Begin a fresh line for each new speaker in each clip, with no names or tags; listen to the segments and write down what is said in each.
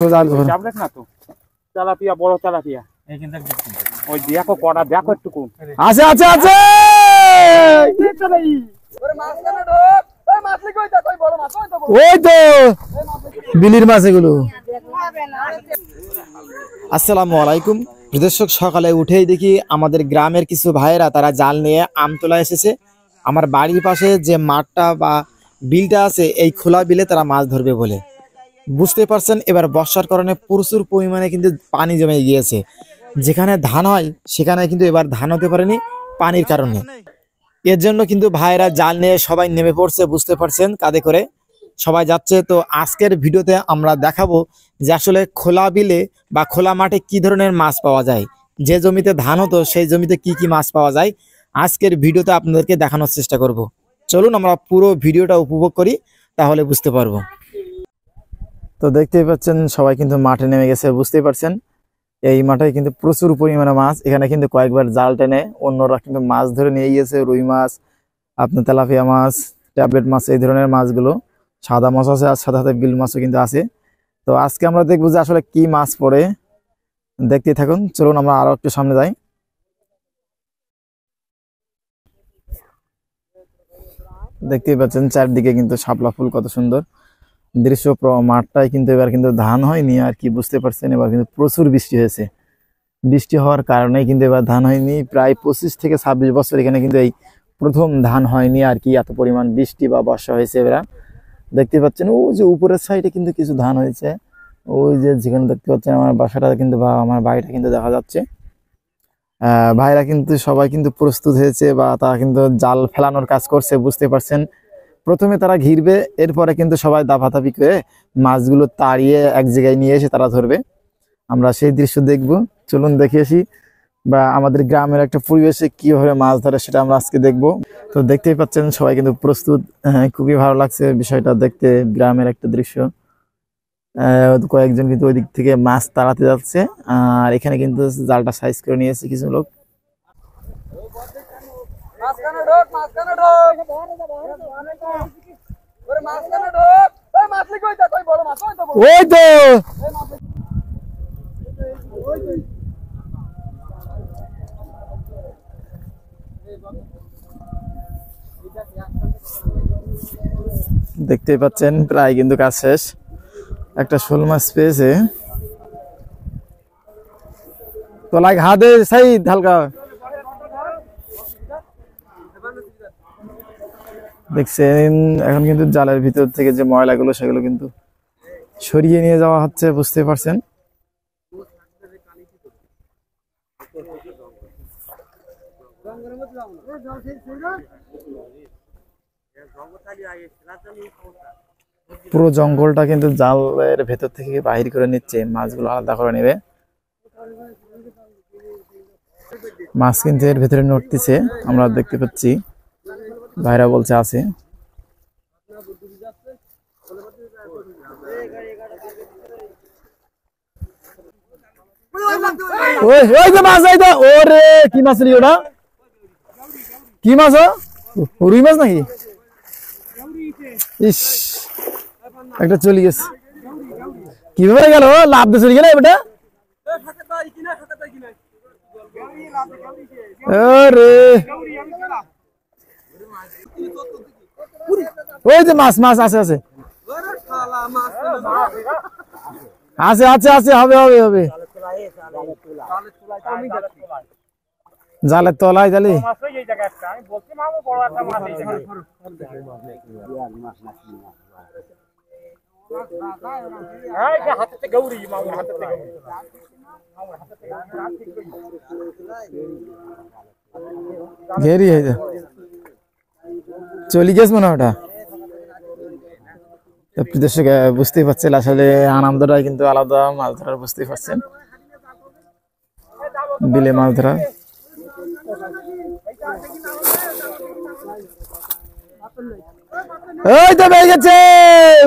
যাবে না তো তেলাপিয়া বড় তেলাপিয়া ওই দেখো কড়া দেখো একটু
আছে আছে আছে ওই তো বিলির মাছ এগুলো। আসসালামু আলাইকুম দর্শক, সকালে উঠেই দেখি আমাদের গ্রামের কিছু ভাইয়েরা তারা জাল নিয়ে আমতলা এসেছে। আমার বাড়ির পাশে যে মাঠটা বা বিলটা আছে এই খোলা বিলে তারা মাছ ধরবে বলে। বুঝতে পারছেন এবার বর্ষার কারণে প্রচুর পরিমাণে কিন্তু পানি জমে গিয়েছে। যেখানে ধান হয় সেখানে কিন্তু এবার ধান হতে পারেনি পানির কারণে। এর জন্য কিন্তু ভাইয়েরা জাল নিয়ে সবাই নেমে পড়ছে, বুঝতে পারছেন কাঁধে করে সবাই যাচ্ছে। তো আজকের ভিডিওতে আমরা দেখাবো যে আসলে খোলা বিলে বা খোলা মাঠে কি ধরনের মাছ পাওয়া যায়, যে জমিতে ধান হতো সেই জমিতে কি কি মাছ পাওয়া যায় আজকের ভিডিওতে আপনাদেরকে দেখানোর চেষ্টা করব। চলুন আমরা পুরো ভিডিওটা উপভোগ করি, তাহলে বুঝতে পারবো। তো দেখতেই পাচ্ছেন সবাই কিন্তু মাঠে নেমে গেছে, বুঝতেই পারছেন এই মাঠে কিন্তু প্রচুর পরিমাণে মাছ। এখানে কিন্তু কয়েকবার জাল টেনে অন্যরা কিন্তু মাছ ধরে নিয়ে গিয়েছে। রুই মাছ, আপনার তেলাপিয়া মাছ, ট্যাবলেট মাছ, এই ধরনের মাছগুলো। সাদা মাছ আছে আর সাথে সাথে বিল মাছও কিন্তু আছে। তো আজকে আমরা দেখবো যে আসলে কি মাছ পড়ে, দেখতেই থাকুন। চলুন আমরা আরো একটু সামনে যাই। দেখতেই পাচ্ছেন চারদিকে কিন্তু শাপলা ফুল, কত সুন্দর দৃশ্য। মাঠটাই কিন্তু এবার কিন্তু ধান হয়নি আর কি, বুঝতে পারছেন এবার কিন্তু প্রচুর বৃষ্টি হয়েছে। বৃষ্টি হওয়ার কারণে কিন্তু এবার ধান হয়নি। প্রায় 25 থেকে 26 বছর এখানে কিন্তু এই প্রথম ধান হয়নি আর কি, এত পরিমাণ বৃষ্টি বা বর্ষা হয়েছে। এবার দেখতে পাচ্ছেন ওই যে উপরের সাইডে কিন্তু কিছু ধান হয়েছে, ওই যে যেখানে দেখতে পাচ্ছেন আমার বাসাটা কিন্তু বা আমার বাড়িটা কিন্তু দেখা যাচ্ছে। ভাইরা কিন্তু সবাই কিন্তু প্রস্তুত হয়েছে বা তারা কিন্তু জাল ফেলানোর কাজ করছে, বুঝতে পারছেন। প্রথমে তারা ঘিরবে, এরপরে কিন্তু সবাই দাপাদাপি করে মাছগুলো তাড়িয়ে এক জায়গায় নিয়ে এসে তারা ধরবে। আমরা সেই দৃশ্য দেখব, চলুন দেখে আসি। বা আমাদের গ্রামের একটা পরিবেশে কিভাবে মাছ ধরে সেটা আমরা আজকে দেখব। তো দেখতেই পাচ্ছেন সবাই কিন্তু প্রস্তুত। খুবই ভালো লাগছে বিষয়টা দেখতে, গ্রামের একটা দৃশ্য। কয়েকজন কিন্তু ওই দিক থেকে মাছ তাড়াতে যাচ্ছে, আর এখানে কিন্তু জালটা সাইজ করে নিয়েছে কিছু লোক। ওই তো দেখতেই পাচ্ছেন প্রায় কিন্তু কাজ শেষ। একটা শোল মাছ পেয়েছে, তোলায় হাতে সাইড হালকা দেখছেন। এখন কিন্তু জালের ভিতর থেকে যে ময়লাগুলো সেগুলো কিন্তু সরিয়ে নিয়ে যাওয়া হচ্ছে, বুঝতে পারছেন। পুরো জঙ্গলটা কিন্তু জালের ভেতর থেকে বাহির করে নিচ্ছে, মাছগুলো আলাদা করে নেবে। মাছ কিন্তু এর ভেতরে নড়তেছে, আমরা দেখতে পাচ্ছি। ভাইরা বলছে আছে। ওই যে মাছ, এই তো ওরে কি মাছ রে ওটা, কি মাছ? রুই মাছ নাকি? ইস, একটা চলে গেছে, কিভাবে গেল? লাভ দিয়ে চলে গেল এটা। ওই যে মাছ মাছ আছে আছে আছে আছে আছে, হবে হবে হবে। জালের তলায় জালি ঘেরি চলে গেছে মনে হয় ওটা। দর্শক বুঝতেই পারছেন আসলে আনন্দটাই কিন্তু আলাদা মাছ ধরার, বুঝতেই পারছেন বিলে মাছ ধরা। ওই তো পেয়ে গেছে,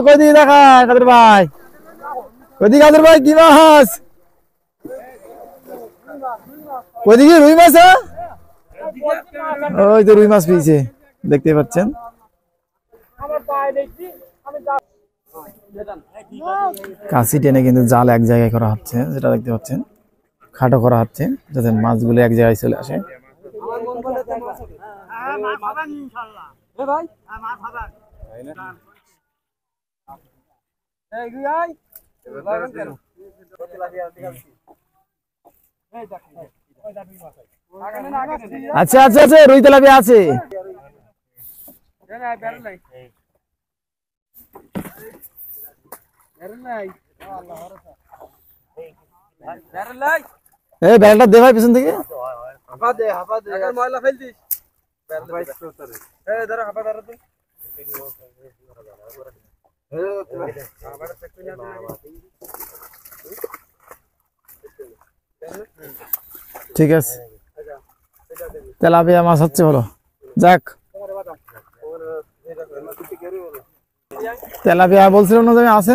কদিকে দেখা কাদের ভাই, কদিকে কাদের ভাই কি মাছ? ওইদিকে রুই মাছ, ওই তো রুই মাছ পেয়েছে, দেখতে পাচ্ছেন। কাশি টেনে কিন্তু জাল এক জায়গায় করা হচ্ছে, যেটা দেখতে পাচ্ছেন খাটো করা হচ্ছে যাতে মাছগুলো এক জায়গায় চলে আসে। আচ্ছা আচ্ছা আচ্ছা, রুই তেলাপিয়া আছে। এই ব্যালটা দে ভাই পিছন থেকে। ঠিক আছে, তেলাপিয়া মাছ হচ্ছে বলো। যাক, তেলাপিয়া বলছিলাম না যে আছে,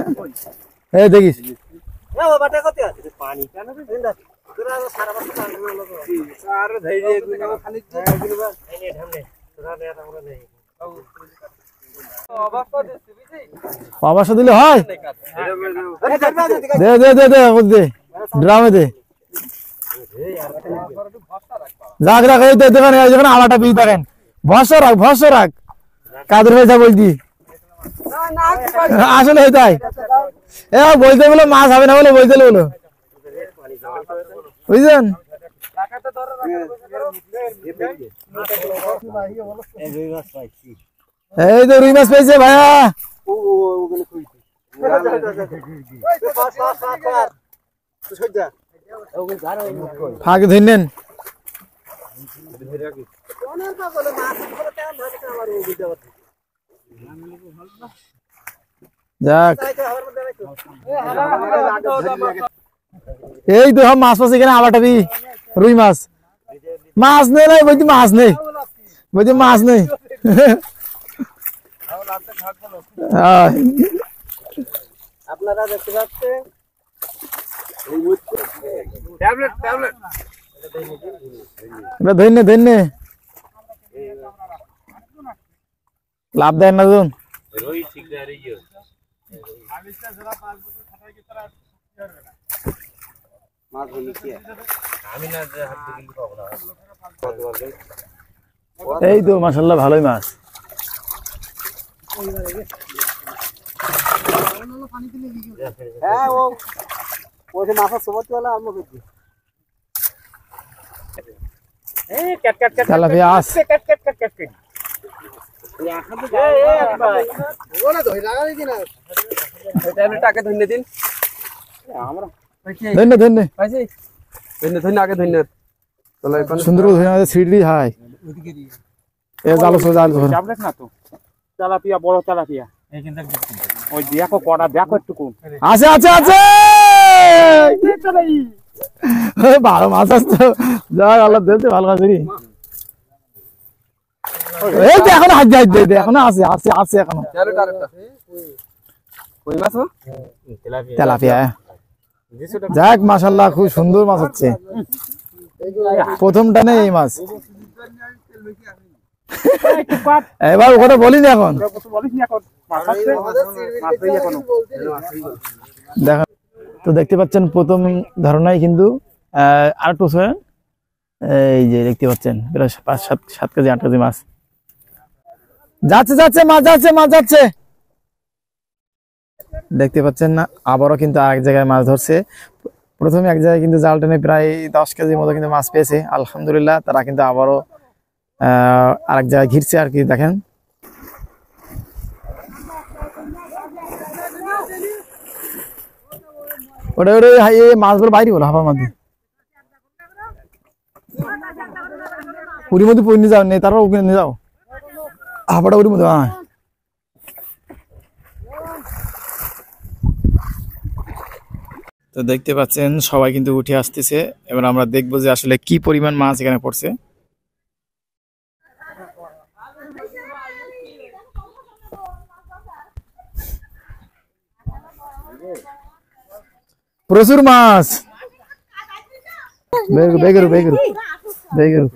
এই দেখিস অবশ্য দিলে হয়। দে দে দে দে দে ড্রামে দে। যাক রাখ, এই তো দেখেন যেখানে আমারটা বীজ দেখেন, ভরসা রাখ ভরসা রাখ। কাদের হয়ে যা বলছি আসলে তাই, এ বলতে বলো মাছ হবে না বলে বলতে বলো, বুঝলেন? এই তো রুই মাছ পেয়েছে ভাইয়া। ফাঁকে ধরে নেন। যাক, এই তো মাছ মাছ এখানে আবার রুই মাছ। মাছ নেই নাই বলছি, মাছ নেই বলছি, মাছ নেই।
আপনারা দেখতে পাচ্ছেন
ধন্য ধন্য লাভ দেয় না জন। এই তো মাশাআল্লাহ ভালোই মাছ।
হ্যাঁ, ও যে মাছের সবতি वाला আমরা করছি।
এই কাট কাট কাট
তেলাপিয়া আস।
কাট কাট কাট কাট কাট।
ওলা ধরে লাগা দিন না, এটা আমি টাকা ধন্য দিন। আমরা
ধন্য ধন্য
পাইছি, ধন্য আগে ধন্য। চলো এখন
সুন্দর ধন্য আছে, সিডি হাই এ জালো সো জাল ধর।
জাবলেট না তো, তেলাপিয়া বড় তেলাপিয়া। এই কিন্তু ওই দেখো কড়া দেখো একটু।
আছে আছে আছে, ভালো মাছ আসতো। যাক আল্লাহ দিতে ভালো মাছ। এই তো এখন হাত যাই দে, এখনো আছে আছে আছে এখনো।
কই মাছ?
তেলাপিয়া। যাক মাশাআল্লাহ, খুব সুন্দর মাছ হচ্ছে। প্রথমটা নেই এই মাছ। এবার ওটা বলিনি এখন। দেখেন তো, দেখতে পাচ্ছেন প্রথম ধারণাই কিন্তু আর একটু এই যে দেখতে পাচ্ছেন প্রায় 5-7 কেজি 8 কেজি মাছ যাচ্ছে যাচ্ছে, মাছ যাচ্ছে মাছ যাচ্ছে। দেখতে পাচ্ছেন না, আবারও কিন্তু আরেক জায়গায় মাছ ধরছে। প্রথমে এক জায়গায় কিন্তু জাল টেনে প্রায় 10 কেজির মতো কিন্তু মাছ পেয়েছে আলহামদুলিল্লাহ। তারা কিন্তু আবারও আরেক জায়গায় ঘিরছে আর কি। দেখেন ওটা ওটা মাছগুলো বাইরে হলো হাফার মধ্যে, পুরীর মধ্যে পুরী নিয়ে যাও, নেই তারপর ওখানে নিয়ে যাও হাফাটা পুরীর মধ্যে। হ্যাঁ তো দেখতে পাচ্ছেন সবাই কিন্তু উঠে আসতেছে। এবার আমরা দেখবো যে আসলে কি পরিমাণ মাছ এখানে পড়ছে। প্রচুর মাছ, বেগেরু বেগেরু বেগেরু।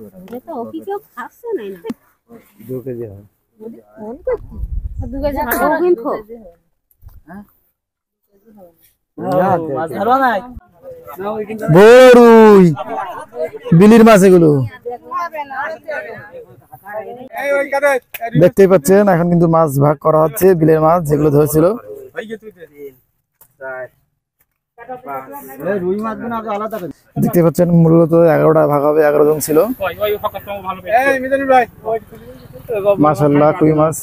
বড়ুই বিলির মাছ এগুলো দেখতেই পাচ্ছেন এখন কিন্তু মাছ ভাগ করা হচ্ছে বিলের মাছ যেগুলো ধরেছিল দেখতে পাচ্ছেন মূলত 11টা ভাগ হবে 11 জন ছিল মাশাআল্লাহ কই মাছ